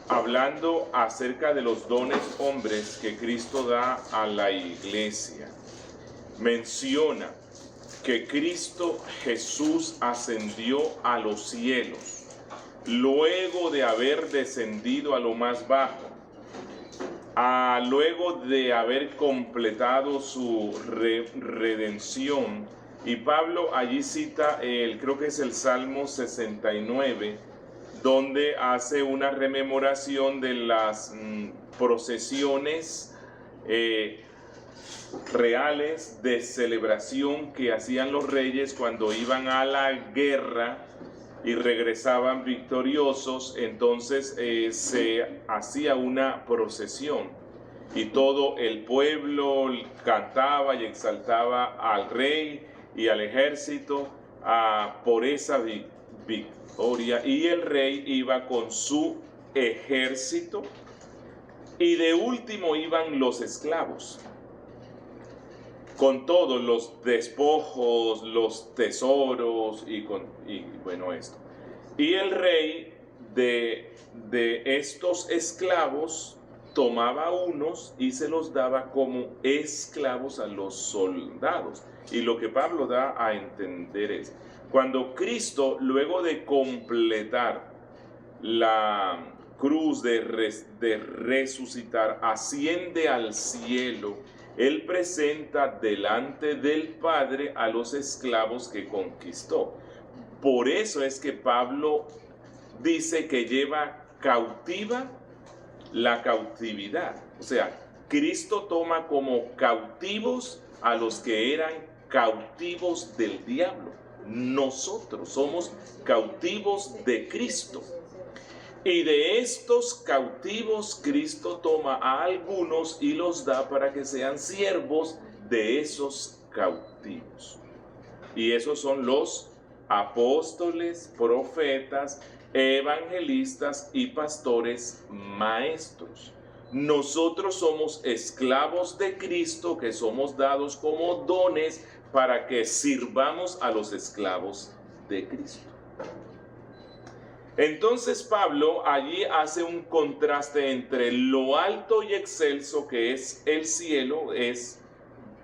hablando acerca de los dones hombres que Cristo da a la iglesia. Menciona que Cristo Jesús ascendió a los cielos, luego de haber descendido a lo más bajo, luego de haber completado su redención. Y Pablo allí cita, creo que es el Salmo 69, donde hace una rememoración de las procesiones reales de celebración que hacían los reyes cuando iban a la guerra y regresaban victoriosos. Entonces se hacía una procesión y todo el pueblo cantaba y exaltaba al rey y al ejército por esa victoria, y el rey iba con su ejército y de último iban los esclavos con todos los despojos, los tesoros y bueno, esto. Y el rey de estos esclavos tomaba unos y se los daba como esclavos a los soldados. Y lo que Pablo da a entender es, cuando Cristo, luego de completar la cruz de resucitar, asciende al cielo, Él presenta delante del Padre a los esclavos que conquistó. Por eso es que Pablo dice que lleva cautiva la cautividad. O sea, Cristo toma como cautivos a los que eran cautivos del diablo. Nosotros somos cautivos de Cristo. Y de estos cautivos Cristo toma a algunos y los da para que sean siervos de esos cautivos. Y esos son los apóstoles, profetas, evangelistas y pastores maestros. Nosotros somos esclavos de Cristo que somos dados como dones para que sirvamos a los esclavos de Cristo. Entonces Pablo allí hace un contraste entre lo alto y excelso que es el cielo, es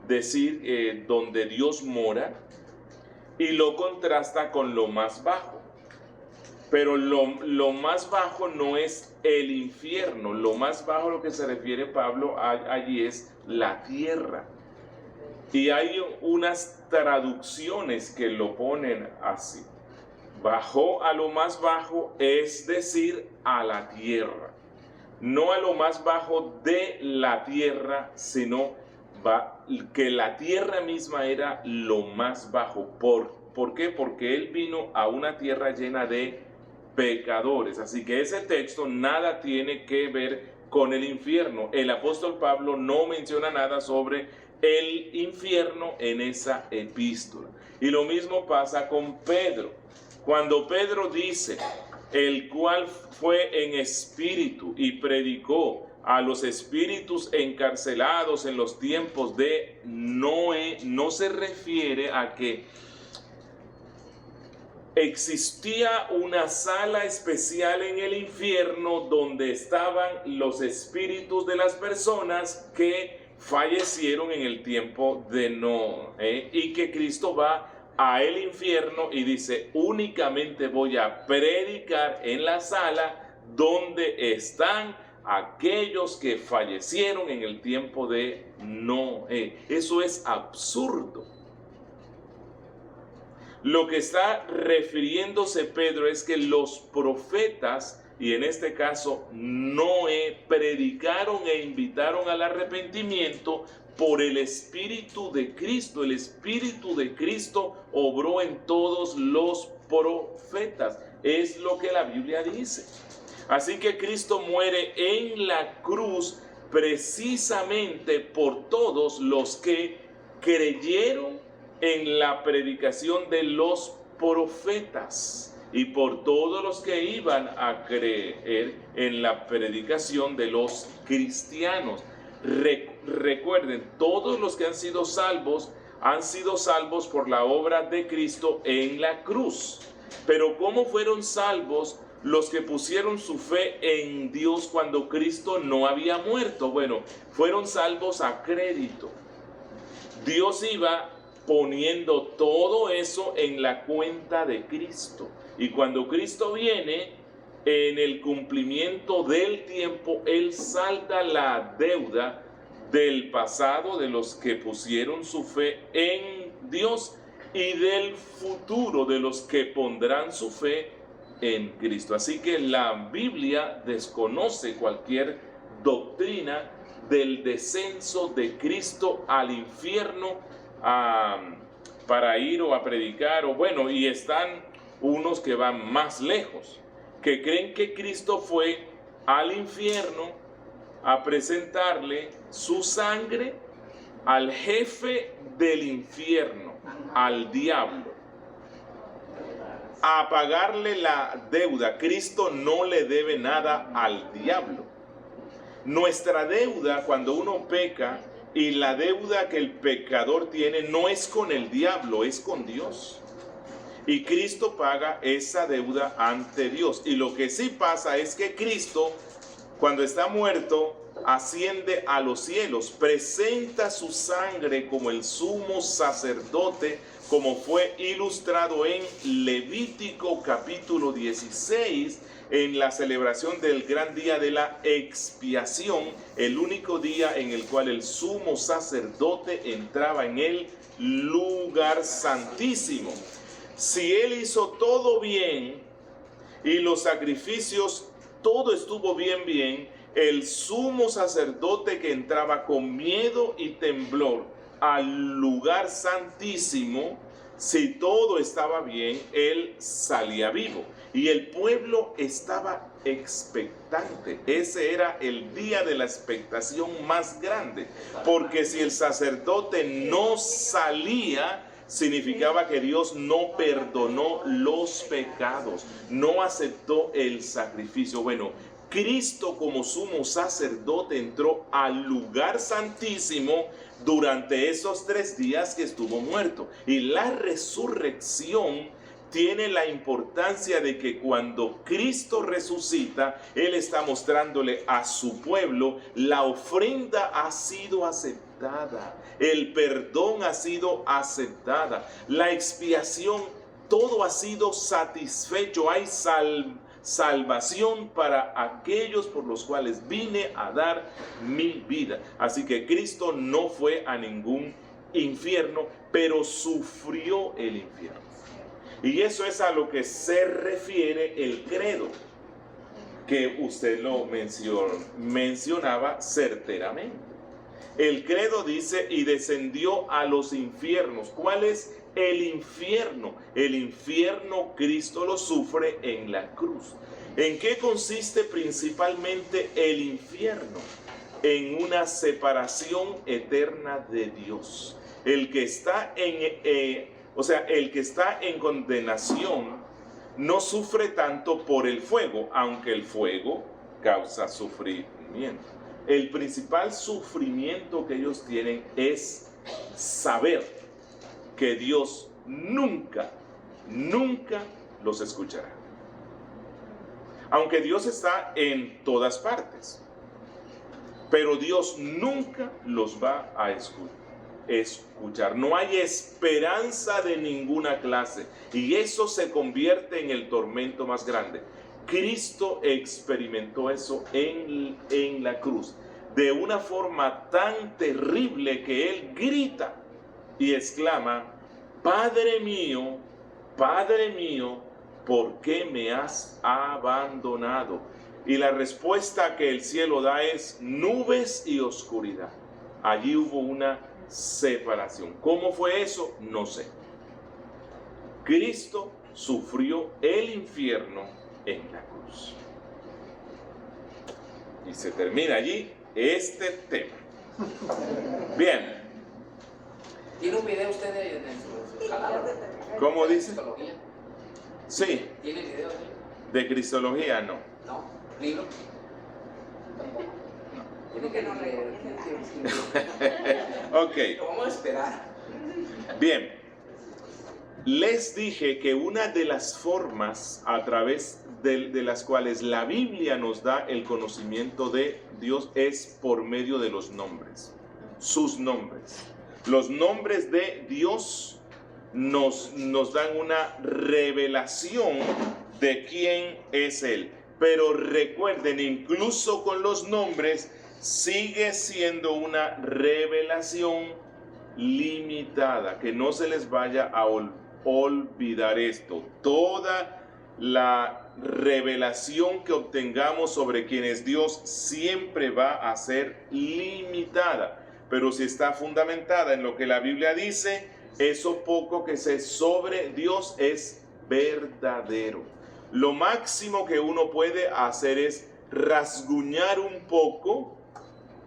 decir, donde Dios mora, y lo contrasta con lo más bajo. Pero lo más bajo no es el infierno, lo más bajo a lo que se refiere Pablo allí es la tierra. Y hay unas traducciones que lo ponen así. Bajó a lo más bajo, es decir, a la tierra. No a lo más bajo de la tierra, sino que la tierra misma era lo más bajo. ¿Por qué? Porque Él vino a una tierra llena de pecadores. Así que ese texto nada tiene que ver con el infierno. El apóstol Pablo no menciona nada sobre el infierno en esa epístola. Y lo mismo pasa con Pedro. Cuando Pedro dice, el cual fue en espíritu y predicó a los espíritus encarcelados en los tiempos de Noé, no se refiere a que existía una sala especial en el infierno donde estaban los espíritus de las personas que fallecieron en el tiempo de Noé, y que Cristo va a el infierno y dice, únicamente voy a predicar en la sala donde están aquellos que fallecieron en el tiempo de Noé. Eso es absurdo. Lo que está refiriéndose Pedro es que los profetas, y en este caso Noé, predicaron e invitaron al arrepentimiento por el Espíritu de Cristo. El Espíritu de Cristo obró en todos los profetas. Es lo que la Biblia dice. Así que Cristo muere en la cruz precisamente por todos los que creyeron en la predicación de los profetas y por todos los que iban a creer en la predicación de los cristianos. Recuerden, todos los que han sido salvos por la obra de Cristo en la cruz. Pero ¿cómo fueron salvos los que pusieron su fe en Dios cuando Cristo no había muerto? Bueno, fueron salvos a crédito. Dios iba poniendo todo eso en la cuenta de Cristo. Y cuando Cristo viene, en el cumplimiento del tiempo, Él salda la deuda del pasado de los que pusieron su fe en Dios y del futuro de los que pondrán su fe en Cristo. Así que la Biblia desconoce cualquier doctrina del descenso de Cristo al infierno para ir o a predicar, o bueno, y están unos que van más lejos, que creen que Cristo fue al infierno a presentarle su sangre al jefe del infierno, al diablo, a pagarle la deuda. Cristo no le debe nada al diablo. Nuestra deuda cuando uno peca, y la deuda que el pecador tiene no es con el diablo, es con Dios. Y Cristo paga esa deuda ante Dios. Y lo que sí pasa es que Cristo, cuando está muerto, asciende a los cielos, presenta su sangre como el sumo sacerdote, como fue ilustrado en Levítico capítulo 16, en la celebración del gran día de la expiación, el único día en el cual el sumo sacerdote entraba en el lugar santísimo. Si él hizo todo bien y los sacrificios, todo estuvo bien, el sumo sacerdote que entraba con miedo y temblor al lugar santísimo, si todo estaba bien, él salía vivo. Y el pueblo estaba expectante. Ese era el día de la expectación más grande. Porque si el sacerdote no salía, significaba que Dios no perdonó los pecados, no aceptó el sacrificio. Bueno, Cristo como sumo sacerdote entró al lugar santísimo durante esos 3 días que estuvo muerto. Y la resurrección tiene la importancia de que cuando Cristo resucita, Él está mostrándole a su pueblo: la ofrenda ha sido aceptada, el perdón ha sido aceptada, la expiación, todo ha sido satisfecho, hay salvación para aquellos por los cuales vine a dar mi vida. Así que Cristo no fue a ningún infierno, pero sufrió el infierno. Y eso es a lo que se refiere el credo, que usted lo mencionaba certeramente. El credo dice: y descendió a los infiernos. ¿Cuál es el infierno? El infierno Cristo lo sufre en la cruz. ¿En qué consiste principalmente el infierno? En una separación eterna de Dios. El que está el que está en condenación no sufre tanto por el fuego, aunque el fuego causa sufrimiento. El principal sufrimiento que ellos tienen es saber que Dios nunca los escuchará. Aunque Dios está en todas partes, pero Dios nunca los va a escuchar. No hay esperanza de ninguna clase, y eso se convierte en el tormento más grande. Cristo experimentó eso en la cruz de una forma tan terrible que Él grita y exclama: Padre mío, ¿por qué me has abandonado? Y la respuesta que el cielo da es nubes y oscuridad. Allí hubo una separación. ¿Cómo fue eso? No sé. Cristo sufrió el infierno en la cruz. Y se termina allí este tema. Bien. ¿Tiene un video usted de su canal? ¿Cómo dice? ¿Cristología? Sí. ¿Tiene video De Cristología no. No. ¿Libro? Tiene que leer. Ok. ¿Cómo esperar? Bien. Les dije que una de las formas a través de las cuales la Biblia nos da el conocimiento de Dios es por medio de los nombres, sus nombres. Los nombres de Dios nos dan una revelación de quién es Él. Pero recuerden, incluso con los nombres, sigue siendo una revelación limitada, que no se les vaya a olvidar esto. Toda la revelación que obtengamos sobre quién es Dios siempre va a ser limitada, pero si está fundamentada en lo que la Biblia dice, eso poco que sé sobre Dios es verdadero. Lo máximo que uno puede hacer es rasguñar un poco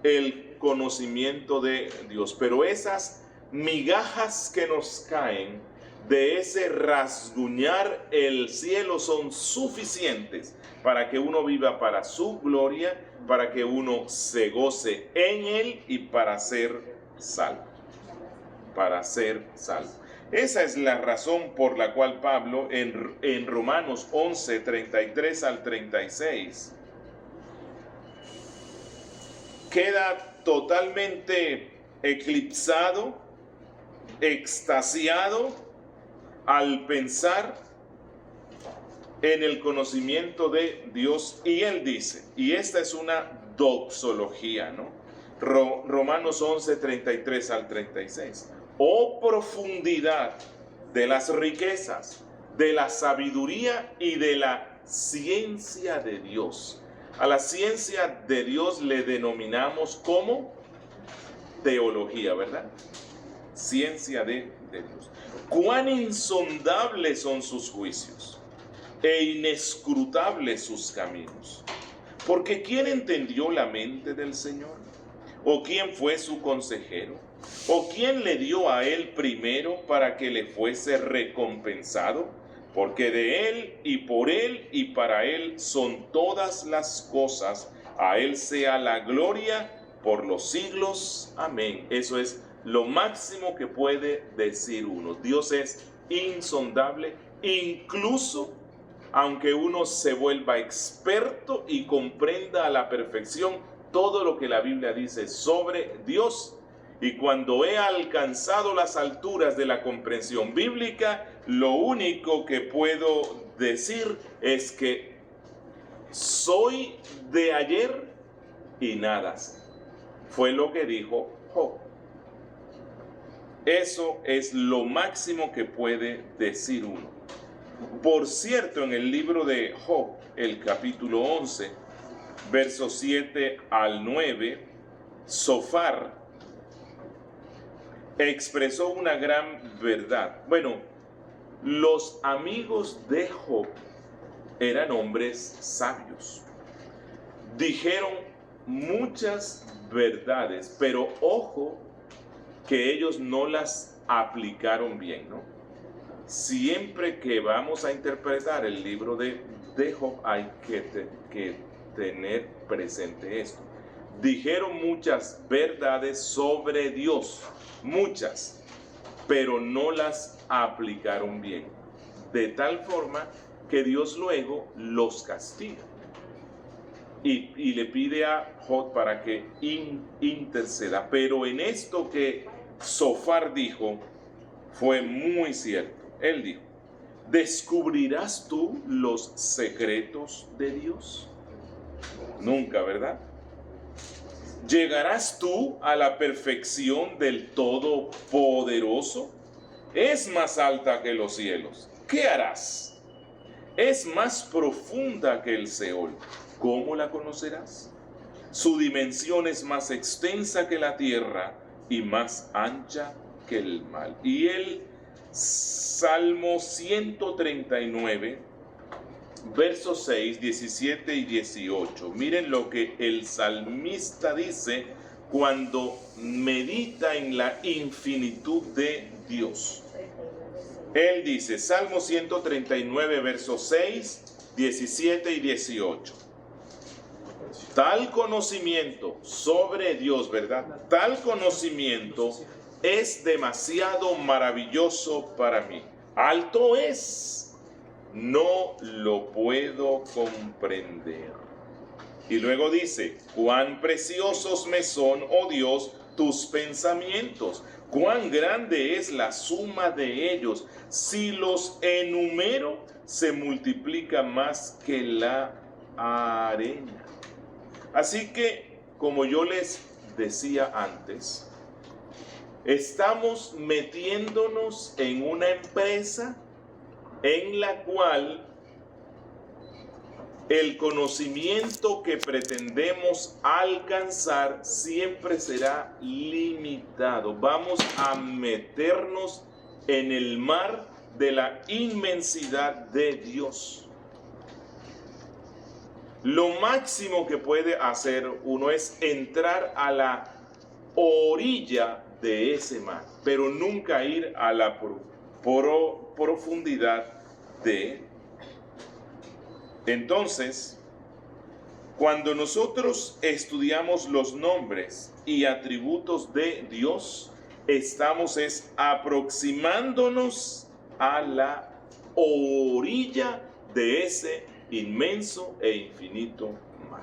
el conocimiento de Dios, pero esas migajas que nos caen de ese rasguñar el cielo son suficientes para que uno viva para su gloria, para que uno se goce en Él y para ser salvo. Para ser salvo. Esa es la razón por la cual Pablo en Romanos 11, 33 al 36 queda totalmente eclipsado, extasiado al pensar en el conocimiento de Dios. Y él dice, y esta es una doxología, ¿no? Romanos 11, 33 al 36. Oh profundidad de las riquezas, de la sabiduría y de la ciencia de Dios. A la ciencia de Dios le denominamos como teología, ¿verdad? Ciencia de Dios. Cuán insondables son sus juicios e inescrutables sus caminos. Porque ¿quién entendió la mente del Señor? ¿O quién fue su consejero? ¿O quién le dio a él primero para que le fuese recompensado? Porque de él y para él son todas las cosas. A él sea la gloria por los siglos. Amén. Eso es lo máximo que puede decir uno. Dios es insondable, incluso aunque uno se vuelva experto y comprenda a la perfección todo lo que la Biblia dice sobre Dios. Y cuando he alcanzado las alturas de la comprensión bíblica, lo único que puedo decir es que soy de ayer y nada sé. Fue lo que dijo Job. Eso es lo máximo que puede decir uno. Por cierto, en el libro de Job, el capítulo 11, versos 7 al 9, Zofar expresó una gran verdad. Bueno, los amigos de Job eran hombres sabios. Dijeron muchas verdades, pero ojo que ellos no las aplicaron bien, ¿no? Siempre que vamos a interpretar el libro de Job hay que tener presente esto. Dijeron muchas verdades sobre Dios, muchas, pero no las aplicaron bien, de tal forma que Dios luego los castiga y le pide a Job para que interceda. Pero en esto que Zofar dijo fue muy cierto. Él dijo: ¿descubrirás tú los secretos de Dios? Nunca, ¿verdad? ¿Llegarás tú a la perfección del Todopoderoso? Es más alta que los cielos. ¿Qué harás? Es más profunda que el Seol. ¿Cómo la conocerás? Su dimensión es más extensa que la tierra y más ancha que el mar. Y el Salmo 139, versos 6, 17 y 18. Miren lo que el salmista dice cuando medita en la infinitud de Dios. Él dice, Salmo 139, versos 6, 17 y 18. Tal conocimiento sobre Dios, ¿verdad? Tal conocimiento es demasiado maravilloso para mí. Alto es no lo puedo comprender. Y luego dice, cuán preciosos me son, oh Dios, tus pensamientos, cuán grande es la suma de ellos. Si los enumero, se multiplica más que la arena. Así que, como yo les decía antes, estamos metiéndonos en una empresa en la cual el conocimiento que pretendemos alcanzar siempre será limitado. Vamos a meternos en el mar de la inmensidad de Dios. Lo máximo que puede hacer uno es entrar a la orilla de ese mar, pero nunca ir a la profundidad de él. Entonces, cuando nosotros estudiamos los nombres y atributos de Dios, estamos aproximándonos a la orilla de ese inmenso e infinito mar.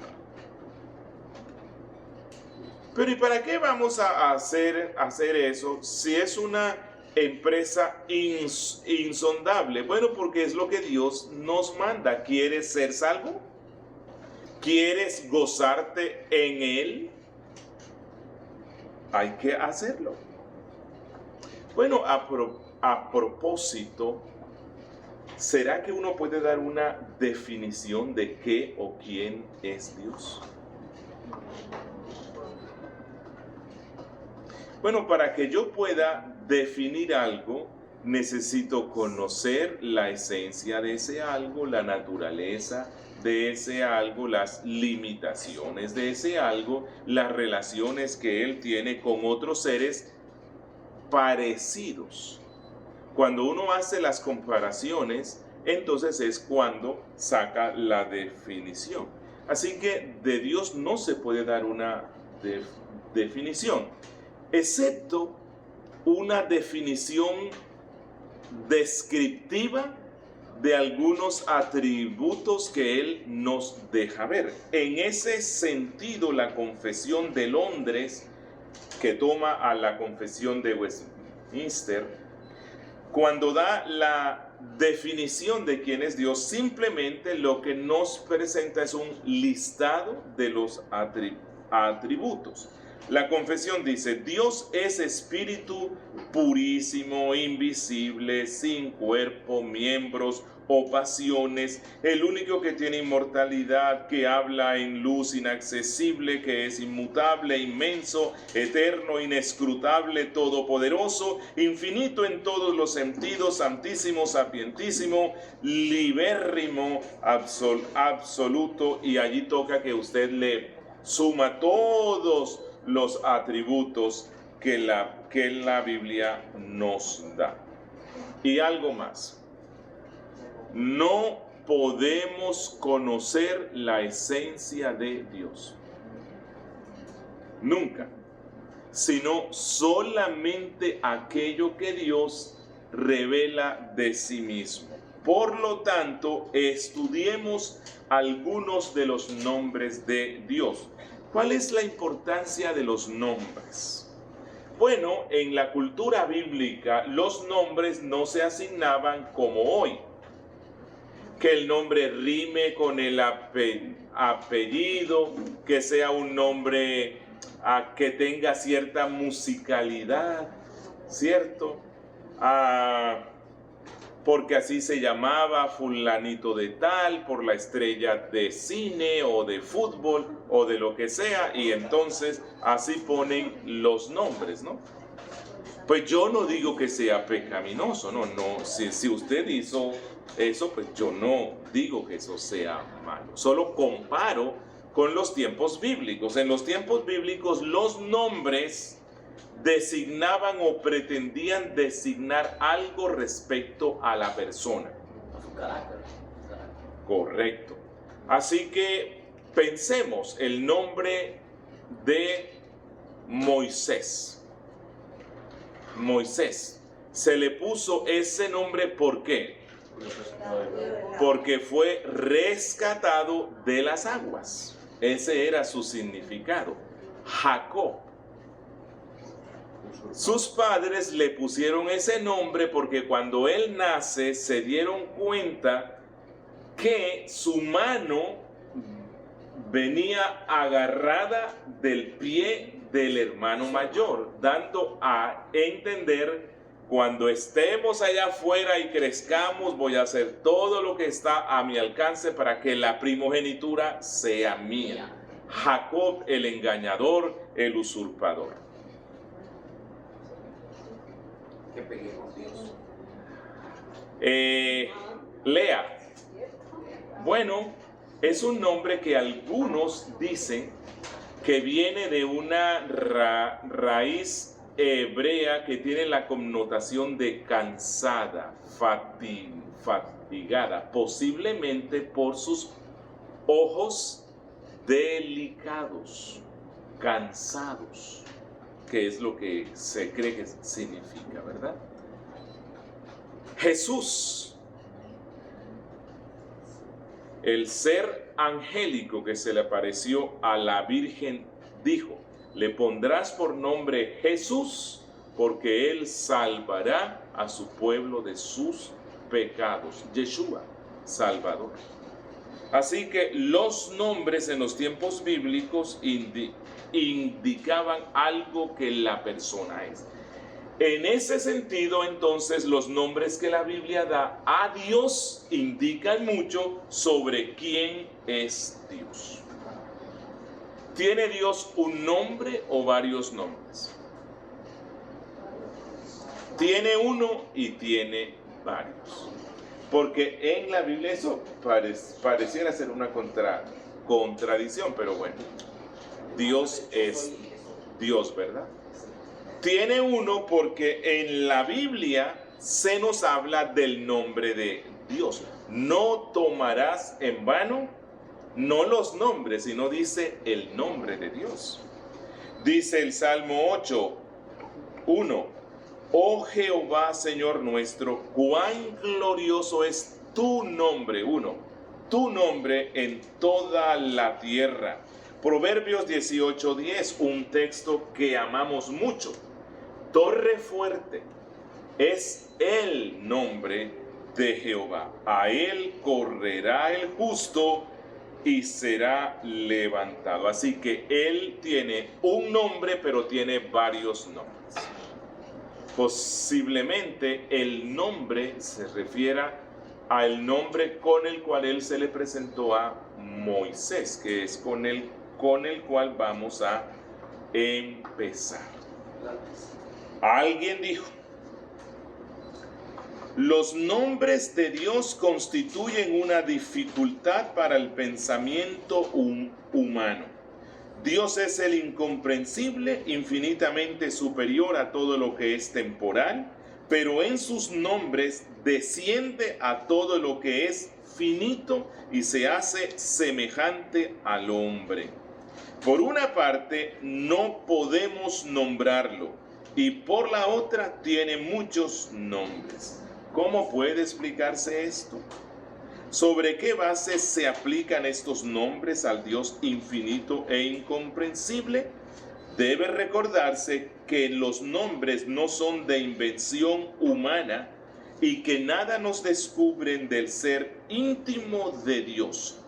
Pero ¿y para qué vamos a hacer eso si es una empresa insondable? Bueno, porque es lo que Dios nos manda. ¿Quieres ser salvo? ¿Quieres gozarte en Él? Hay que hacerlo. Bueno, a propósito, ¿será que uno puede dar una definición de qué o quién es Dios? Bueno, para que yo pueda definir algo, necesito conocer la esencia de ese algo, la naturaleza de ese algo, las limitaciones de ese algo, las relaciones que él tiene con otros seres parecidos. Cuando uno hace las comparaciones, entonces es cuando saca la definición. Así que de Dios no se puede dar una definición, excepto una definición descriptiva de algunos atributos que Él nos deja ver. En ese sentido, la Confesión de Londres, que toma a la Confesión de Westminster, cuando da la definición de quién es Dios, simplemente lo que nos presenta es un listado de los atributos. La confesión dice, Dios es espíritu purísimo, invisible, sin cuerpo, miembros o pasiones, el único que tiene inmortalidad, que habla en luz inaccesible, que es inmutable, inmenso, eterno, inescrutable, todopoderoso, infinito en todos los sentidos, santísimo, sapientísimo, libérrimo, absoluto, y allí toca que usted le suma todos los atributos que la Biblia nos da. Y algo más. No podemos conocer la esencia de Dios. Nunca. Sino solamente aquello que Dios revela de sí mismo. Por lo tanto, estudiemos algunos de los nombres de Dios. ¿Cuál es la importancia de los nombres? Bueno, en la cultura bíblica los nombres no se asignaban como hoy. Que el nombre rime con el apellido, que sea un nombre que tenga cierta musicalidad, ¿cierto? Porque así se llamaba fulanito de tal, por la estrella de cine o de fútbol o de lo que sea, y entonces así ponen los nombres, ¿no? Pues yo no digo que sea pecaminoso, no, si usted hizo eso, pues yo no digo que eso sea malo, solo comparo con los tiempos bíblicos. En los tiempos bíblicos los nombres designaban o pretendían designar algo respecto a la persona. A su carácter. Correcto. Así que pensemos el nombre de Moisés. Moisés. Se le puso ese nombre, ¿por qué? Porque fue rescatado de las aguas. Ese era su significado. Jacob. Sus padres le pusieron ese nombre porque cuando él nace se dieron cuenta que su mano venía agarrada del pie del hermano mayor, dando a entender: cuando estemos allá afuera y crezcamos, voy a hacer todo lo que está a mi alcance para que la primogenitura sea mía. Jacob, el engañador, el usurpador. Que peguemos Dios. Lea. Bueno, es un nombre que algunos dicen que viene de una raíz hebrea que tiene la connotación de cansada, fatigada, posiblemente por sus ojos delicados, cansados, que es lo que se cree que significa, ¿verdad? Jesús, el ser angélico que se le apareció a la Virgen, dijo: le pondrás por nombre Jesús, porque él salvará a su pueblo de sus pecados. Yeshua, Salvador. Así que los nombres en los tiempos bíblicos indicaban algo que la persona es. En ese sentido, entonces, los nombres que la Biblia da a Dios indican mucho sobre quién es Dios. ¿Tiene Dios un nombre o varios nombres? Tiene uno y tiene varios. Porque en la Biblia eso pareciera ser una contradicción, pero bueno, Dios es Dios, ¿verdad? Tiene uno porque en la Biblia se nos habla del nombre de Dios. No tomarás en vano, no los nombres, sino dice el nombre de Dios. Dice el Salmo 8:1: oh Jehová, Señor nuestro, cuán glorioso es tu nombre, tu nombre en toda la tierra. Proverbios 18:10, un texto que amamos mucho. Torre fuerte es el nombre de Jehová. A él correrá el justo y será levantado. Así que él tiene un nombre, pero tiene varios nombres. Posiblemente el nombre se refiera al nombre con el cual él se le presentó a Moisés, que es con el cual vamos a empezar. Alguien dijo: los nombres de Dios constituyen una dificultad para el pensamiento humano. Dios es el incomprensible, infinitamente superior a todo lo que es temporal, pero en sus nombres desciende a todo lo que es finito y se hace semejante al hombre. Por una parte, no podemos nombrarlo, y por la otra tiene muchos nombres. ¿Cómo puede explicarse esto? ¿Sobre qué base se aplican estos nombres al Dios infinito e incomprensible? Debe recordarse que los nombres no son de invención humana y que nada nos descubren del ser íntimo de Dios.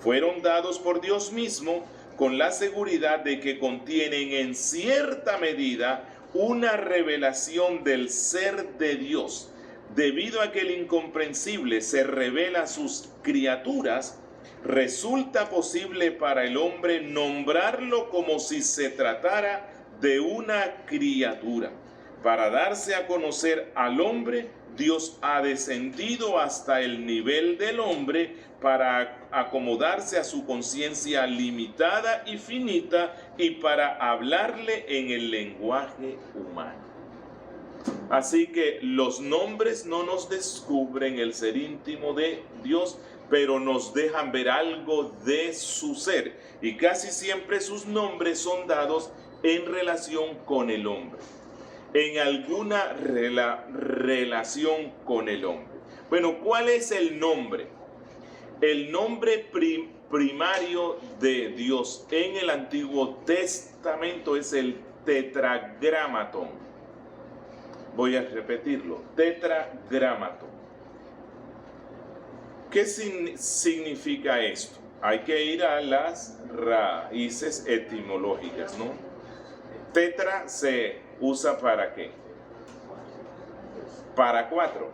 Fueron dados por Dios mismo con la seguridad de que contienen en cierta medida una revelación del ser de Dios. Debido a que el incomprensible se revela a sus criaturas, resulta posible para el hombre nombrarlo como si se tratara de una criatura. Para darse a conocer al hombre, Dios ha descendido hasta el nivel del hombre para acomodarse a su conciencia limitada y finita y para hablarle en el lenguaje humano. Así que los nombres no nos descubren el ser íntimo de Dios, pero nos dejan ver algo de su ser. Y casi siempre sus nombres son dados en relación con el hombre, en alguna relación con el hombre. Bueno, ¿cuál es el nombre? El nombre primario de Dios en el Antiguo Testamento es el tetragramatón. Voy a repetirlo, tetragramatón. ¿Qué significa esto? Hay que ir a las raíces etimológicas, ¿no? Tetra se usa ¿para qué? Para 4.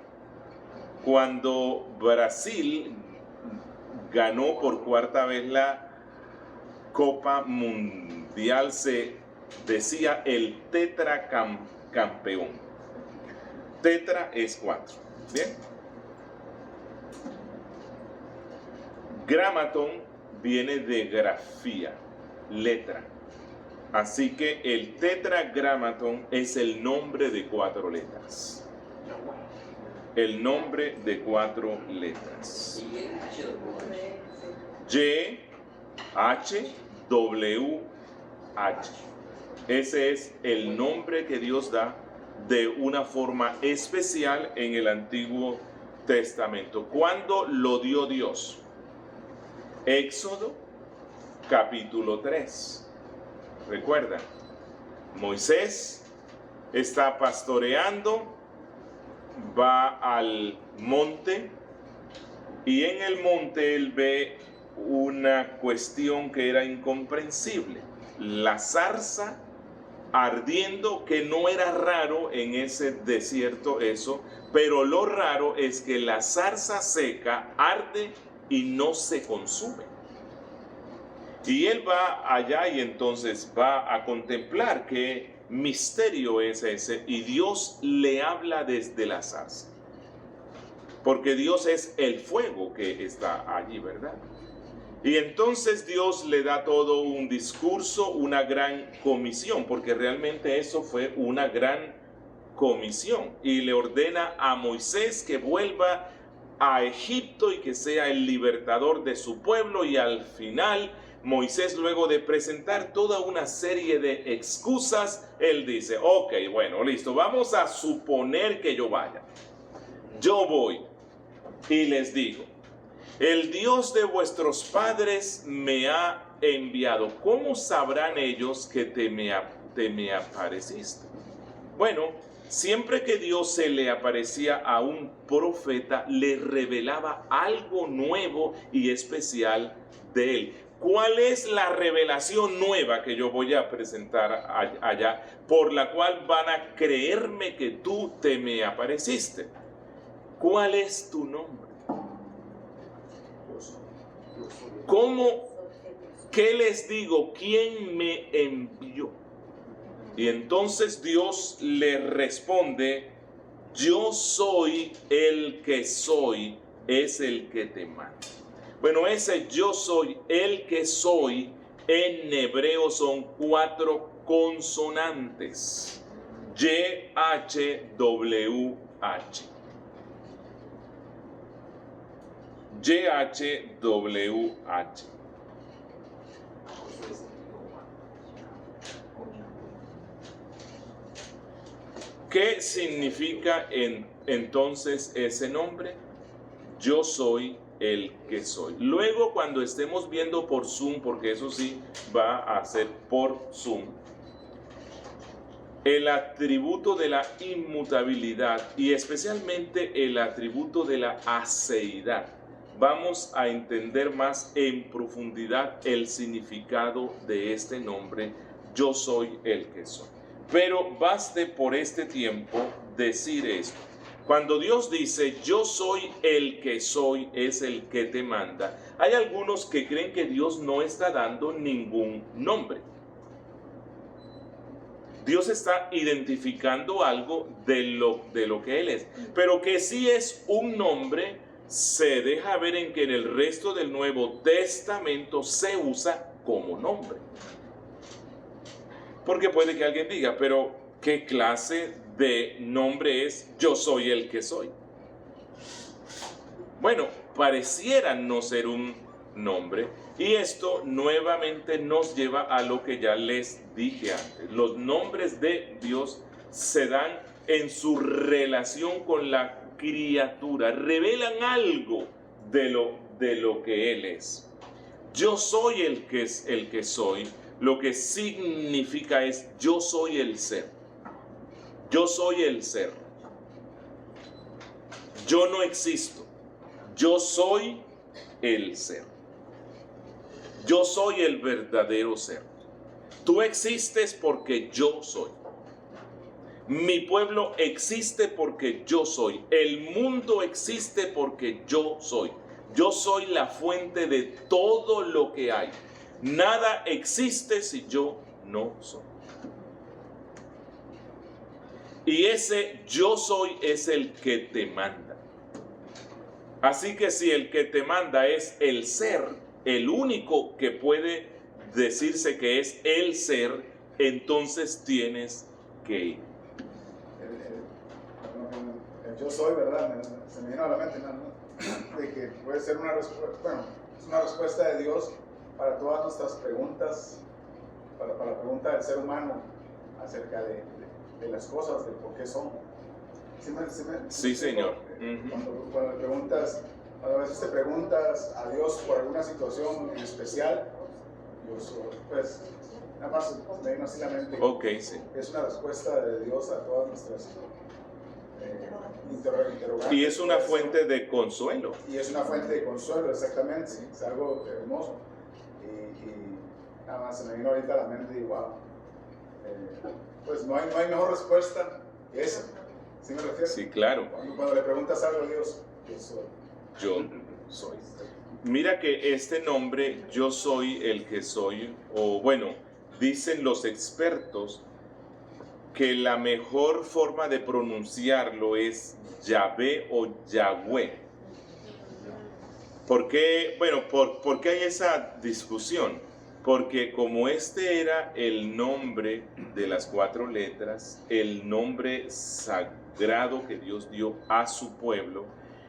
Cuando Brasil ganó por 4ª vez la Copa Mundial, se decía el tetracampeón. Tetra es 4. Bien. Gramatón viene de grafía, letra. Así que el tetragramatón es el nombre de 4 letras. El nombre de 4 letras. Y, H, W, H. Ese es el nombre que Dios da de una forma especial en el Antiguo Testamento. ¿Cuándo lo dio Dios? Éxodo capítulo 3. Recuerdan, Moisés está pastoreando, va al monte y en el monte él ve una cuestión que era incomprensible. La zarza ardiendo, que no era raro en ese desierto eso, pero lo raro es que la zarza seca arde y no se consume. Y él va allá y entonces va a contemplar qué misterio es ese, y Dios le habla desde la zarza. Porque Dios es el fuego que está allí, ¿verdad? Y entonces Dios le da todo un discurso, una gran comisión, porque realmente eso fue una gran comisión. Y le ordena a Moisés que vuelva a Egipto y que sea el libertador de su pueblo. Y al final Moisés, luego de presentar toda una serie de excusas, él dice: ok, bueno, listo, vamos a suponer que yo vaya. Yo voy y les digo: el Dios de vuestros padres me ha enviado. ¿Cómo sabrán ellos que te me apareciste? Bueno, siempre que Dios se le aparecía a un profeta, le revelaba algo nuevo y especial de él. ¿Cuál es la revelación nueva que yo voy a presentar allá, por la cual van a creerme que tú te me apareciste? ¿Cuál es tu nombre? ¿Cómo? ¿Qué les digo? ¿Quién me envió? Y entonces Dios le responde: yo soy el que soy, es el que te manda. Bueno, ese yo soy el que soy en hebreo son 4 consonantes. Y, H, W, H. YHWH. ¿Qué significa entonces ese nombre? Yo soy el que soy. Luego, cuando estemos viendo por Zoom, porque eso sí va a ser por Zoom, el atributo de la inmutabilidad y especialmente el atributo de la aceidad, vamos a entender más en profundidad el significado de este nombre, yo soy el que soy. Pero baste por este tiempo decir esto. Cuando Dios dice, yo soy el que soy, es el que te manda, hay algunos que creen que Dios no está dando ningún nombre. Dios está identificando algo de lo que Él es, pero que sí es un nombre, se deja ver en que en el resto del Nuevo Testamento se usa como nombre. Porque puede que alguien diga, pero ¿qué clase de nombre es yo soy el que soy? Bueno, pareciera no ser un nombre, y esto nuevamente nos lleva a lo que ya les dije antes. Los nombres de Dios se dan en su relación con la criatura, revelan algo de lo que Él es. Yo soy el que soy, lo que significa es yo soy el ser. Yo soy el ser. Yo no existo. Yo soy el ser. Yo soy el verdadero ser. Tú existes porque yo soy. Mi pueblo existe porque yo soy. El mundo existe porque yo soy. Yo soy la fuente de todo lo que hay. Nada existe si yo no soy. Y ese yo soy es el que te manda. Así que si el que te manda es el ser, el único que puede decirse que es el ser, entonces tienes que ir. El yo soy, ¿verdad? Se me vino a la mente, ¿no? De que puede ser una respuesta, bueno, es una respuesta de Dios para todas nuestras preguntas, para la pregunta del ser humano acerca de las cosas, de por qué son. Sí, Señor. Cuando preguntas, cuando a veces te preguntas a Dios por alguna situación en especial, Dios, pues nada más me vino así la mente. Ok, sí. Es una respuesta de Dios a todas nuestras interrogantes. Y es una fuente de consuelo. Y es una fuente de consuelo, exactamente. Es algo hermoso. Y nada más se me vino ahorita a la mente y wow. Pues no hay mejor respuesta que esa. ¿Sí me refiero? Sí, claro. Cuando le preguntas algo a Dios, yo soy. Mira que este nombre, yo soy el que soy, o bueno, dicen los expertos que la mejor forma de pronunciarlo es Yahvé o Yahweh. ¿Por qué? Bueno, ¿por qué hay esa discusión? Porque como este era el nombre de las 4 letras, el nombre sagrado que Dios dio a su pueblo,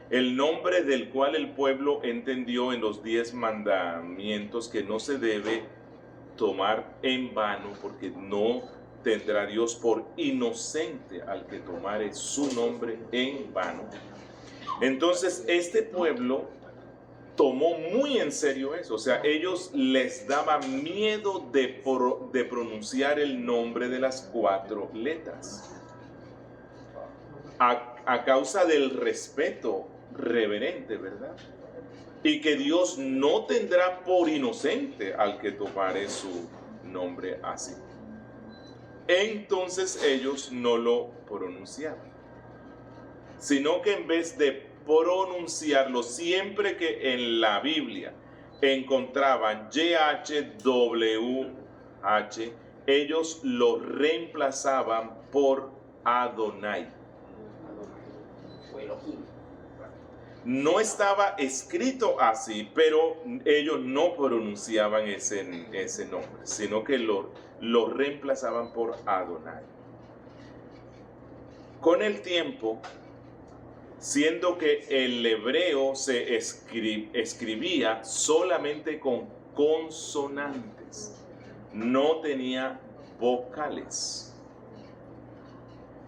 el nombre del cual el pueblo entendió en los 10 mandamientos que no se debe tomar en vano, porque no tendrá Dios por inocente al que tomare su nombre en vano. Entonces este pueblo tomó muy en serio eso, o sea, ellos les daba miedo de pronunciar el nombre de las 4 letras. A causa del respeto reverente, ¿verdad? Y que Dios no tendrá por inocente al que tomare su nombre así. Entonces ellos no lo pronunciaban, sino que en vez de pronunciarlo, siempre que en la Biblia encontraban YHWH, ellos lo reemplazaban por Adonai. No estaba escrito así, pero ellos no pronunciaban ese nombre, sino que lo reemplazaban por Adonai. Con el tiempo, siendo que el hebreo se escribía solamente con consonantes, no tenía vocales.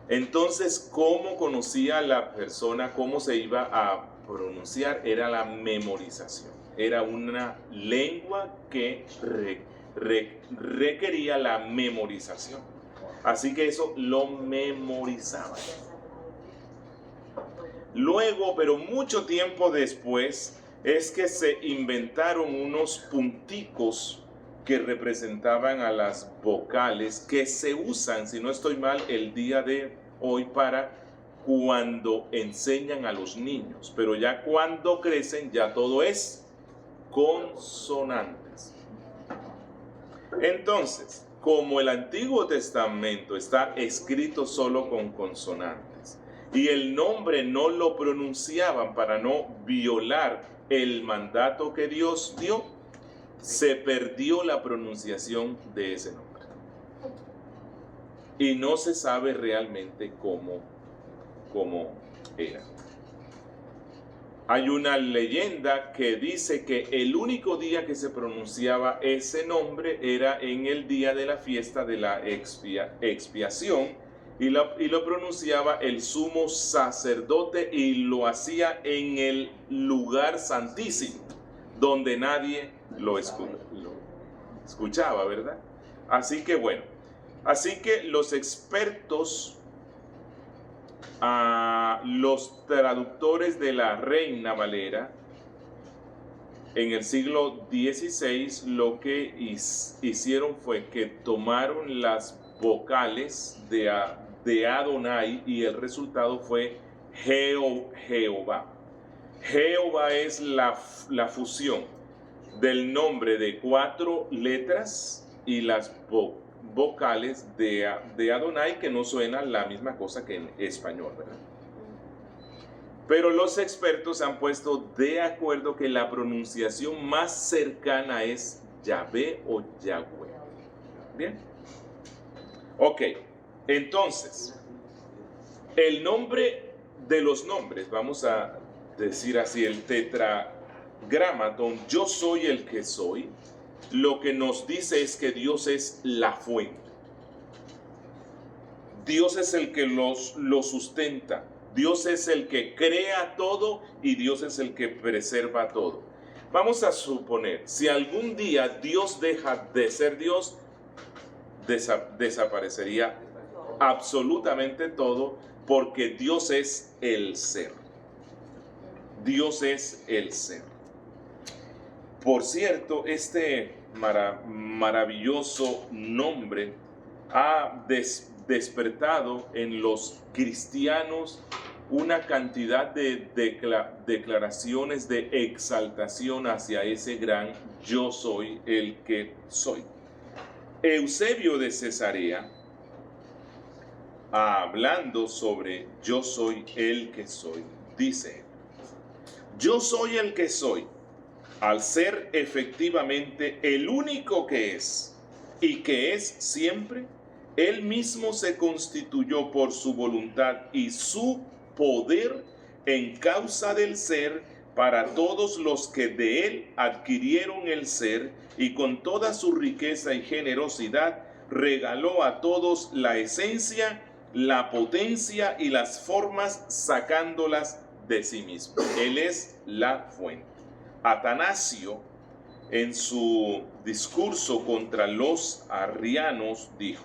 Entonces, ¿cómo conocía la persona cómo se iba a pronunciar? Era la memorización. Era una lengua que requería la memorización. Así que eso lo memorizaban. Luego, pero mucho tiempo después, es que se inventaron unos punticos que representaban a las vocales que se usan, si no estoy mal, el día de hoy para cuando enseñan a los niños. Pero ya cuando crecen, ya todo es consonantes. Entonces, como el Antiguo Testamento está escrito solo con consonantes, y el nombre no lo pronunciaban para no violar el mandato que Dios dio, se perdió la pronunciación de ese nombre. Y no se sabe realmente cómo era. Hay una leyenda que dice que el único día que se pronunciaba ese nombre era en el día de la fiesta de la expiación, y lo pronunciaba el sumo sacerdote, y lo hacía en el lugar santísimo, donde nadie lo escuchaba, ¿verdad? Así que bueno, así que los expertos, los traductores de la Reina Valera, en el siglo XVI, lo que hicieron fue que tomaron las vocales de Adonai, y el resultado fue Jehová. Jehová es la fusión del nombre de 4 letras y las vocales de Adonai, que no suena la misma cosa que en español, ¿verdad? Pero los expertos han puesto de acuerdo que la pronunciación más cercana es Yahvé o Yahweh. Bien. Ok, entonces, el nombre de los nombres, vamos a decir así, el tetragramatón, yo soy el que soy, lo que nos dice es que Dios es la fuente. Dios es el que lo sustenta. Dios es el que crea todo y Dios es el que preserva todo. Vamos a suponer, si algún día Dios deja de ser Dios, desaparecería absolutamente todo, porque Dios es el ser. Dios es el ser. Por cierto, este maravilloso nombre ha despertado en los cristianos una cantidad de declaraciones de exaltación hacia ese gran yo soy el que soy. Eusebio de Cesarea, hablando sobre yo soy el que soy, dice: yo soy el que soy, al ser efectivamente el único que es y que es siempre, él mismo se constituyó por su voluntad y su poder en causa del ser para todos los que de él adquirieron el ser, y con toda su riqueza y generosidad regaló a todos la esencia, la potencia y las formas, sacándolas de sí mismo. Él es la fuente. Atanasio, en su discurso contra los arrianos, dijo: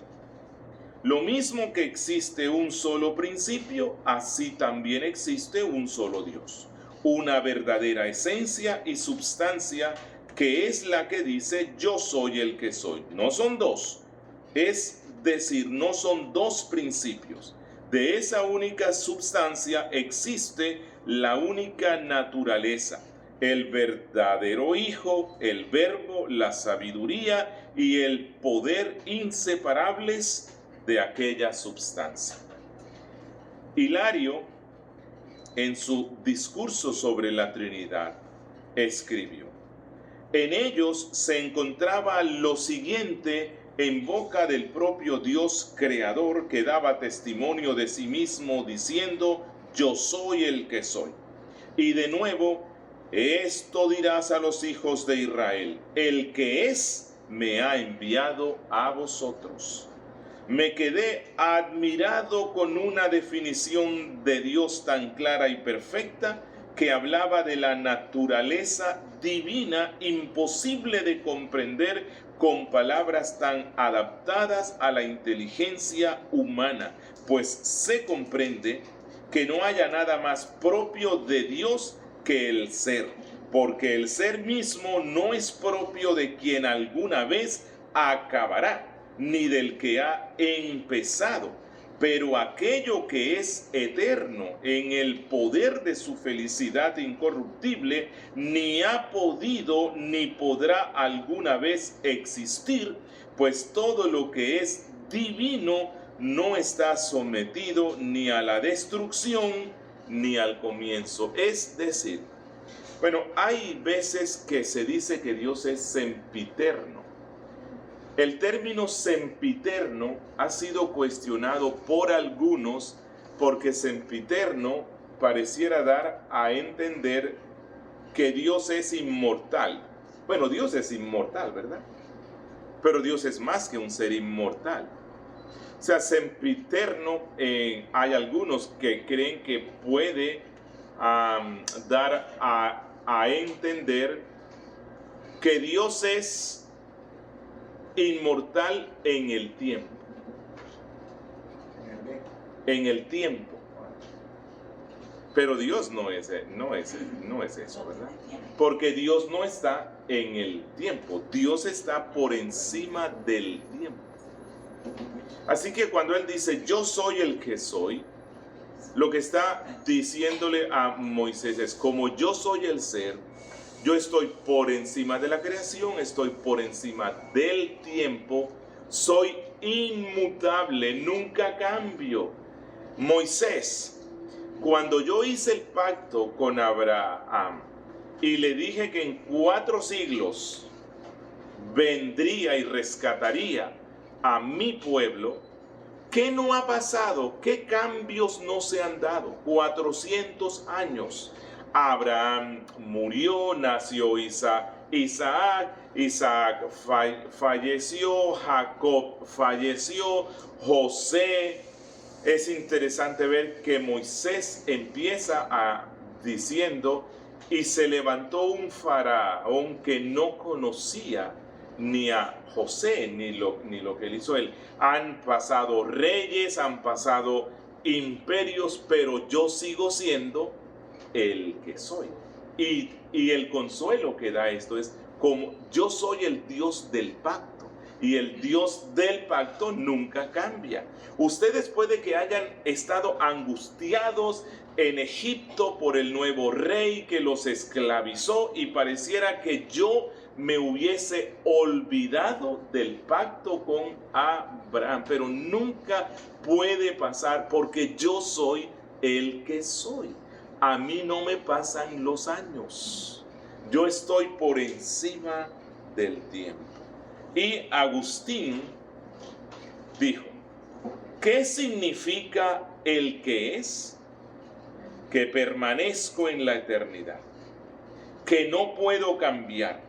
lo mismo que existe un solo principio, así también existe un solo Dios, una verdadera esencia y substancia, que es la que dice yo soy el que soy. No son dos, es decir, no son dos principios. De esa única substancia existe la única naturaleza, el verdadero Hijo, el Verbo, la sabiduría y el poder inseparables de aquella substancia. Hilario, en su discurso sobre la Trinidad, escribió: en ellos se encontraba lo siguiente en boca del propio Dios creador, que daba testimonio de sí mismo diciendo: yo soy el que soy. Y de nuevo: esto dirás a los hijos de Israel: el que es me ha enviado a vosotros. Me quedé admirado con una definición de Dios tan clara y perfecta, que hablaba de la naturaleza divina, imposible de comprender con palabras tan adaptadas a la inteligencia humana, pues se comprende que no haya nada más propio de Dios que el ser, porque el ser mismo no es propio de quien alguna vez acabará, ni del que ha empezado, pero aquello que es eterno en el poder de su felicidad incorruptible, ni ha podido ni podrá alguna vez existir, pues todo lo que es divino no está sometido ni a la destrucción ni al comienzo. Es decir, bueno, hay veces que se dice que Dios es sempiterno. El término sempiterno ha sido cuestionado por algunos, porque sempiterno pareciera dar a entender que Dios es inmortal. Bueno, Dios es inmortal, ¿verdad? Pero Dios es más que un ser inmortal. O sea, sempiterno, hay algunos que creen que puede dar a entender que Dios es inmortal en el tiempo. En el tiempo. Pero Dios no es eso, ¿verdad? Porque Dios no está en el tiempo. Dios está por encima del tiempo. Así que cuando Él dice, yo soy el que soy, lo que está diciéndole a Moisés es, como yo soy el ser, yo estoy por encima de la creación, estoy por encima del tiempo, soy inmutable, nunca cambio. Moisés, cuando yo hice el pacto con Abraham y le dije que en 4 siglos vendría y rescataría a mi pueblo, ¿qué no ha pasado? ¿Qué cambios no se han dado? 400 años. Abraham murió, nació Isaac falleció, Jacob falleció, José. Es interesante ver que Moisés empieza diciendo, y se levantó un faraón que no conocía ni a José, ni lo que él hizo él. Han pasado reyes, han pasado imperios, pero yo sigo siendo el que soy. Y el consuelo que da esto es, como yo soy el Dios del pacto, y el Dios del pacto nunca cambia. Ustedes puede que hayan estado angustiados en Egipto por el nuevo rey que los esclavizó, y pareciera que yo me hubiese olvidado del pacto con Abraham, pero nunca puede pasar, porque yo soy el que soy. A mí no me pasan los años, yo estoy por encima del tiempo. Y Agustín dijo, ¿qué significa el que es? Que permanezco en la eternidad, que no puedo cambiar.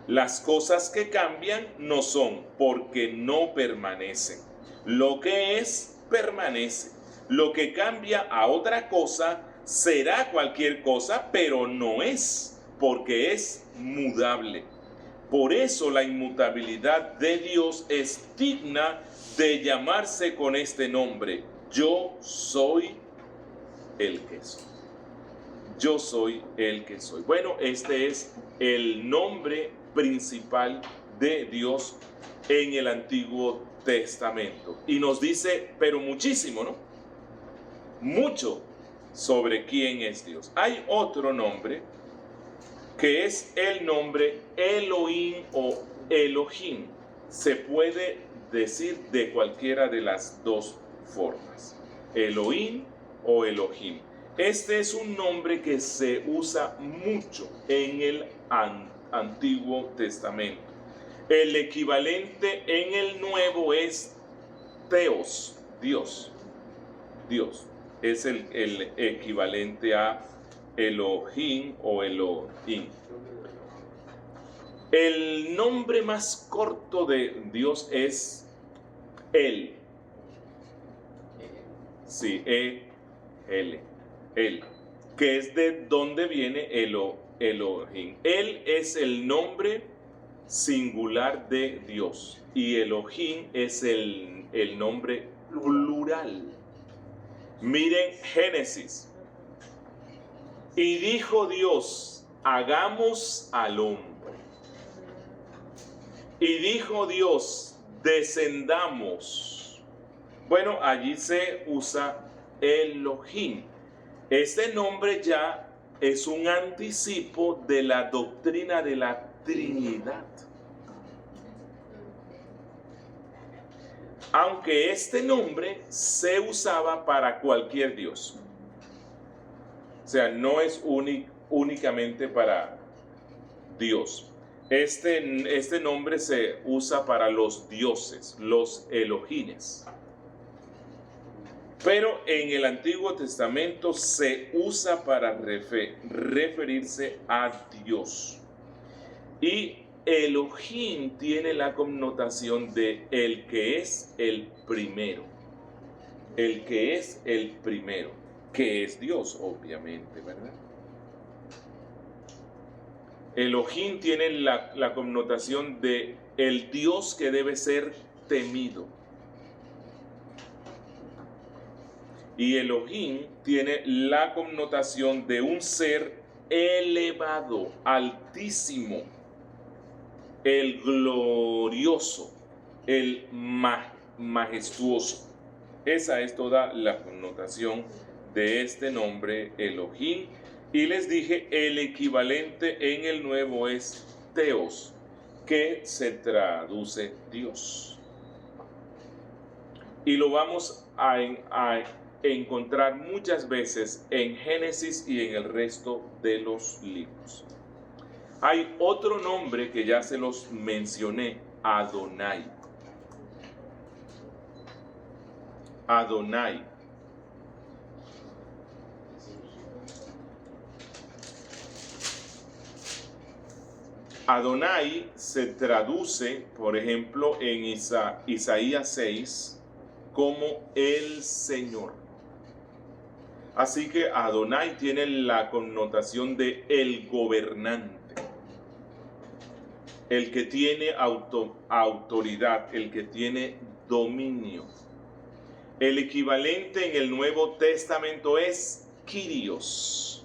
Las cosas que cambian no son, porque no permanecen. Lo que es, permanece. Lo que cambia a otra cosa será cualquier cosa, pero no es, porque es mudable. Por eso la inmutabilidad de Dios es digna de llamarse con este nombre. Yo soy el que soy. Yo soy el que soy. Bueno, este es el nombre principal de Dios en el Antiguo Testamento. Y nos dice, pero muchísimo, ¿no? Mucho sobre quién es Dios. Hay otro nombre que es el nombre Elohim o Elohim. Se puede decir de cualquiera de las dos formas, Elohim o Elohim. Este es un nombre que se usa mucho en el Antiguo Testamento. El equivalente en el Nuevo es Theos, Dios. Dios es el equivalente a Elohim o Elohim. El nombre más corto de Dios es El. Sí, El, que es de donde viene Elohim. Él es el nombre singular de Dios y Elohim es el nombre plural. Miren Génesis. Y dijo Dios, hagamos al hombre. Y dijo Dios, descendamos. Bueno, allí se usa Elohim. Este nombre ya es un anticipo de la doctrina de la Trinidad. Aunque este nombre se usaba para cualquier Dios. O sea, no es únicamente para Dios. Este nombre se usa para los dioses, los Elohines. Pero en el Antiguo Testamento se usa para referirse a Dios. Y Elohim tiene la connotación de el que es el primero. El que es el primero, que es Dios, obviamente, ¿verdad? Elohim tiene la connotación de el Dios que debe ser temido. Y Elohim tiene la connotación de un ser elevado, altísimo, el glorioso, el majestuoso. Esa es toda la connotación de este nombre Elohim. Y les dije, el equivalente en el nuevo es Theos, que se traduce Dios. Y lo vamos a encontrar muchas veces en Génesis y en el resto de los libros. Hay otro nombre que ya se los mencioné, Adonai. Adonai. Adonai se traduce, por ejemplo, en Isaías 6 como el Señor. Así que Adonai tiene la connotación de el gobernante, el que tiene autoridad, el que tiene dominio. El equivalente en el Nuevo Testamento es Kyrios.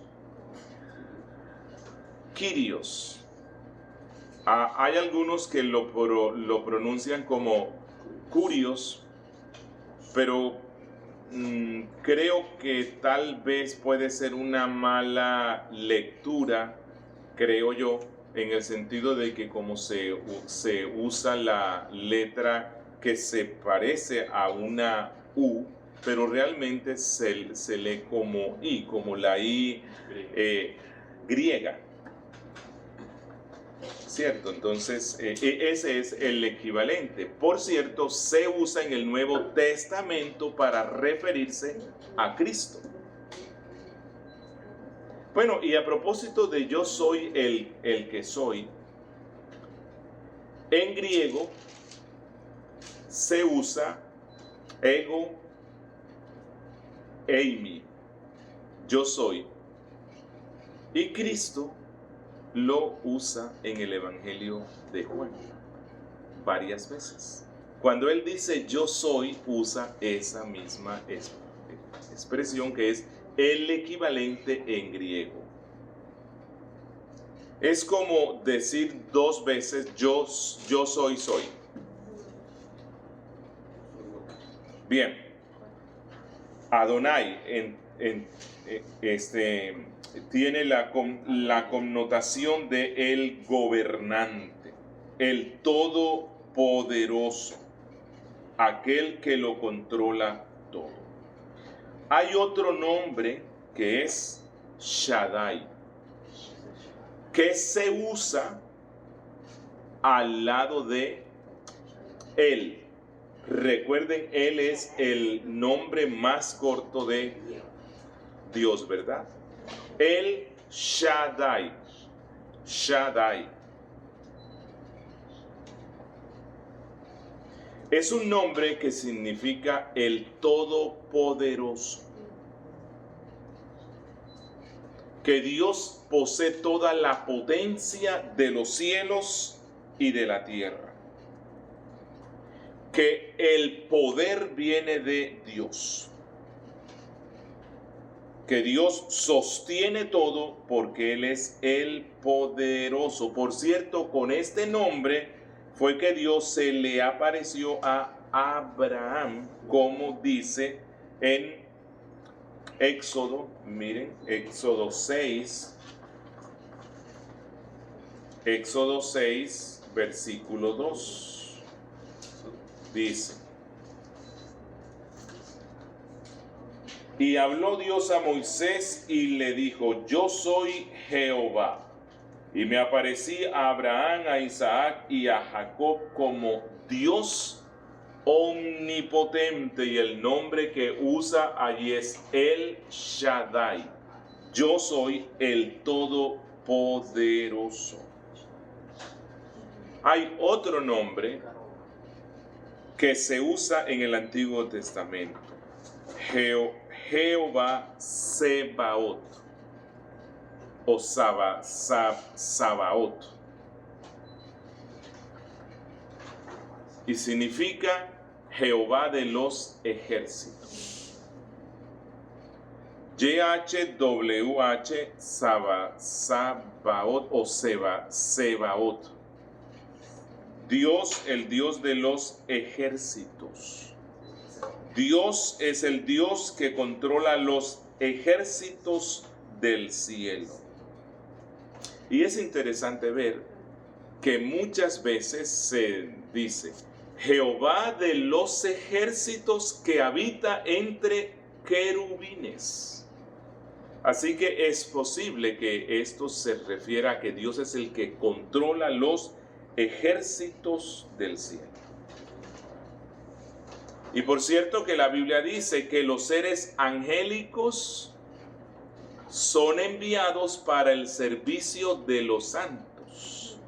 Kyrios. Hay algunos que lo pronuncian como Curios, pero creo que tal vez puede ser una mala lectura, creo yo, en el sentido de que como se usa la letra que se parece a una U, pero realmente se lee como I, como la I griega. ¿Cierto? Entonces, ese es el equivalente. Por cierto, se usa en el Nuevo Testamento para referirse a Cristo. Bueno, y a propósito de yo soy el que soy, en griego se usa ego eimi, yo soy, y Cristo lo usa en el Evangelio de Juan varias veces. Cuando él dice yo soy, usa esa misma expresión que es el equivalente en griego. Es como decir dos veces yo soy. Bien, Adonai tiene la connotación de el gobernante, el todopoderoso, aquel que lo controla todo. Hay otro nombre que es Shaddai, que se usa al lado de él. Recuerden, él es el nombre más corto de Dios, ¿verdad? El Shaddai. Shaddai. Es un nombre que significa el Todopoderoso. Que Dios posee toda la potencia de los cielos y de la tierra. Que el poder viene de Dios. Que Dios sostiene todo porque Él es el poderoso. Por cierto, con este nombre fue que Dios se le apareció a Abraham, como dice en Éxodo, miren, Éxodo 6, versículo 2, dice: y habló Dios a Moisés y le dijo: yo soy Jehová, y me aparecí a Abraham, a Isaac y a Jacob como Dios omnipotente, y el nombre que usa allí es el Shaddai. Yo soy el Todopoderoso. Hay otro nombre que se usa en el Antiguo Testamento. Jehová Sebaot o Sabaot. Y significa Jehová de los ejércitos. YHWH Sabaot o Sebaot. Dios, el Dios de los ejércitos. Dios es el Dios que controla los ejércitos del cielo. Y es interesante ver que muchas veces se dice Jehová de los ejércitos que habita entre querubines. Así que es posible que esto se refiera a que Dios es el que controla los ejércitos del cielo. Y por cierto que la Biblia dice que los seres angélicos son enviados para el servicio de los santos.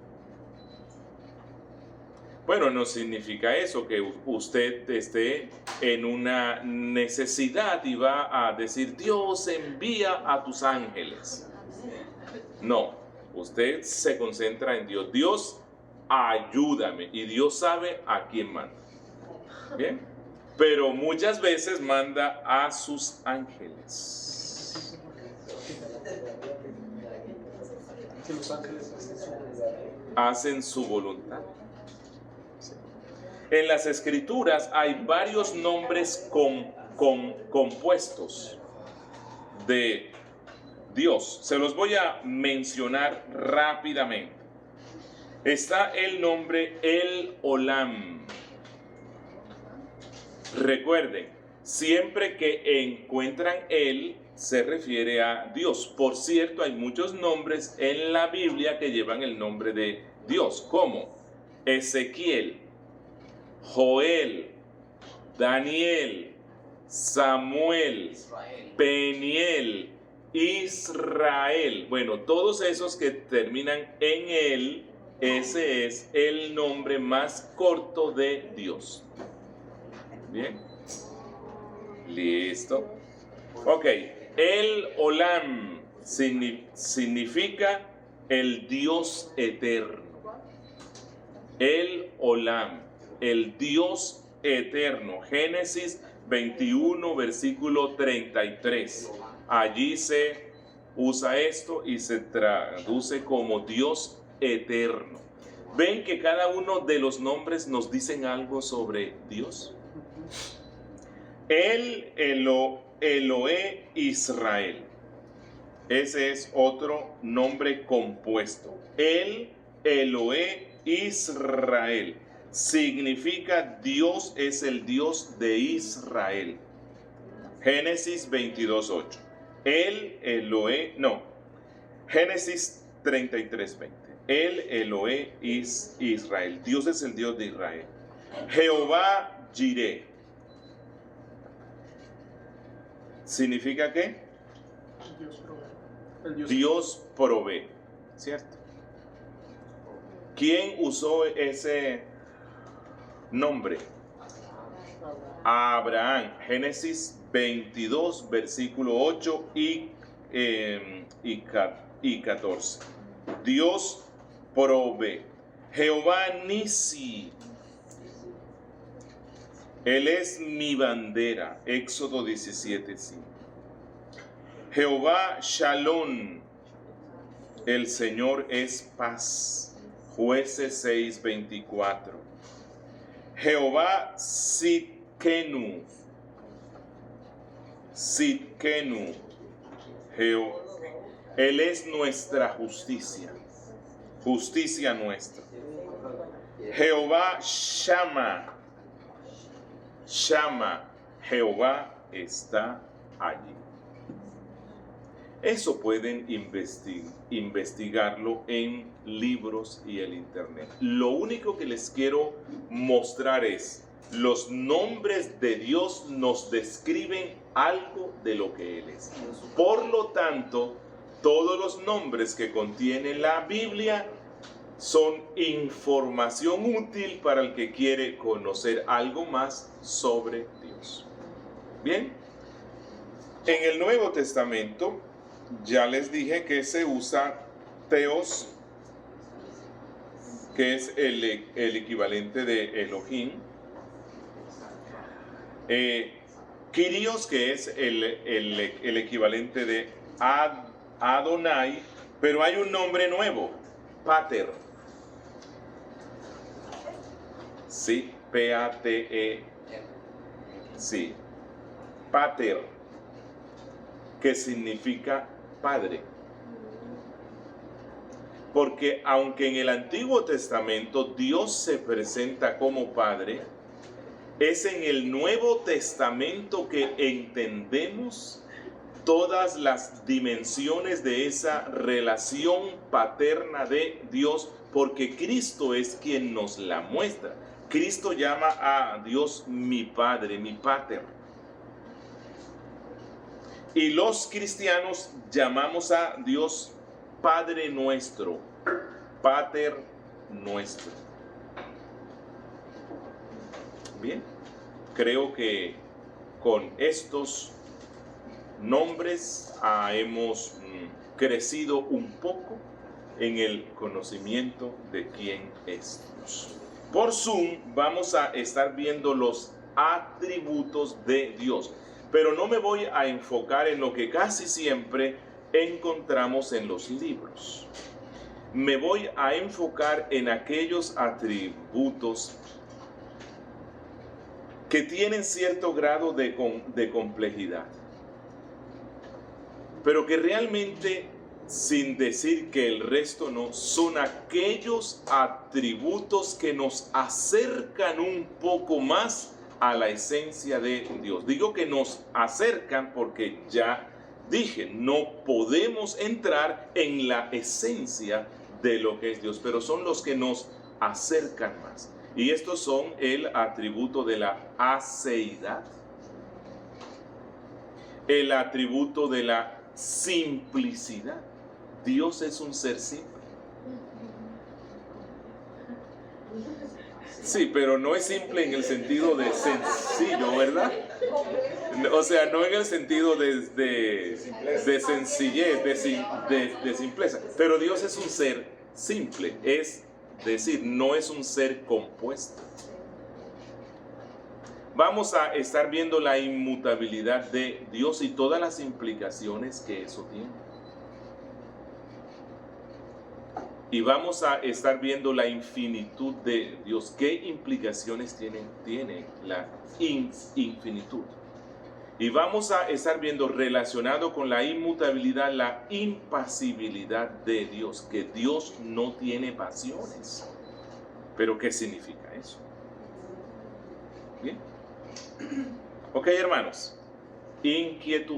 Bueno, no significa eso que usted esté en una necesidad y va a decir, Dios envía a tus ángeles. No, usted se concentra en Dios. Dios, ayúdame. Y Dios sabe a quién manda. ¿Bien? Pero muchas veces manda a sus ángeles. Hacen su voluntad. En las Escrituras hay varios nombres compuestos de Dios. Se los voy a mencionar rápidamente. Está el nombre El Olam. Recuerden, siempre que encuentran El, se refiere a Dios. Por cierto, hay muchos nombres en la Biblia que llevan el nombre de Dios, como Ezequiel, Joel, Daniel, Samuel, Peniel, Israel. Bueno, todos esos que terminan en él, ese es el nombre más corto de Dios. Bien. Listo. Ok. El Olam significa el Dios eterno. El Olam, el Dios eterno. Génesis 21, versículo 33. Allí se usa esto y se traduce como Dios eterno. ¿Ven que cada uno de los nombres nos dicen algo sobre Dios? El Eloé Israel. Ese es otro nombre compuesto. El Eloé Israel. Significa Dios es el Dios de Israel. Génesis 22:8. El Eloé, no. Génesis 33:20. El Eloé es Israel. Dios es el Dios de Israel. Jehová Jireh. ¿Significa qué? Dios provee. ¿Cierto? ¿Quién usó ese nombre? Abraham. Génesis 22, versículo 8 y 14. Dios provee. Jehová Nisi. Él es mi bandera. Éxodo 17:5. Jehová Shalom. El Señor es paz. Jueces 6:24. Jehová Sidkenu. Sidkenu. Él es nuestra justicia. Justicia nuestra. Jehová Shama. Shama. Jehová está allí. Eso pueden investigarlo en libros y el internet. Lo único que les quiero mostrar es los nombres de Dios nos describen algo de lo que Él es. Por lo tanto, todos los nombres que contiene la Biblia son información útil para el que quiere conocer algo más sobre Dios. Bien, en el Nuevo Testamento ya les dije que se usa Theos, que es el equivalente de Elohim, Kyrios, que es el equivalente de Adonai, pero hay un nombre nuevo, Pater. Sí, P-A-T-E, sí, Pater, que significa padre. Porque aunque en el Antiguo Testamento Dios se presenta como Padre, es en el Nuevo Testamento que entendemos todas las dimensiones de esa relación paterna de Dios, porque Cristo es quien nos la muestra. Cristo llama a Dios mi Padre, mi Pater. Y los cristianos llamamos a Dios Padre nuestro, Pater nuestro. Bien, creo que con estos nombres hemos crecido un poco en el conocimiento de quién es Dios. Por Zoom vamos a estar viendo los atributos de Dios, pero no me voy a enfocar en lo que casi siempre encontramos en los libros. Me voy a enfocar en aquellos atributos que tienen cierto grado de complejidad, pero que realmente, sin decir que el resto no, son aquellos atributos que nos acercan un poco más a la esencia de Dios. Digo que nos acercan porque ya dije, no podemos entrar en la esencia de lo que es Dios, pero son los que nos acercan más. Y estos son el atributo de la aceidad, el atributo de la simplicidad. Dios es un ser simple. Sí, pero no es simple en el sentido de sencillo, ¿verdad? O sea, no en el sentido de sencillez, de simpleza. Pero Dios es un ser simple, es decir, no es un ser compuesto. Vamos a estar viendo la inmutabilidad de Dios y todas las implicaciones que eso tiene. Y vamos a estar viendo la infinitud de Dios. ¿Qué implicaciones tiene la infinitud? Y vamos a estar viendo, relacionado con la inmutabilidad, la impasibilidad de Dios, que Dios no tiene pasiones. ¿Pero qué significa eso? Bien. Ok, hermanos. Inquietud.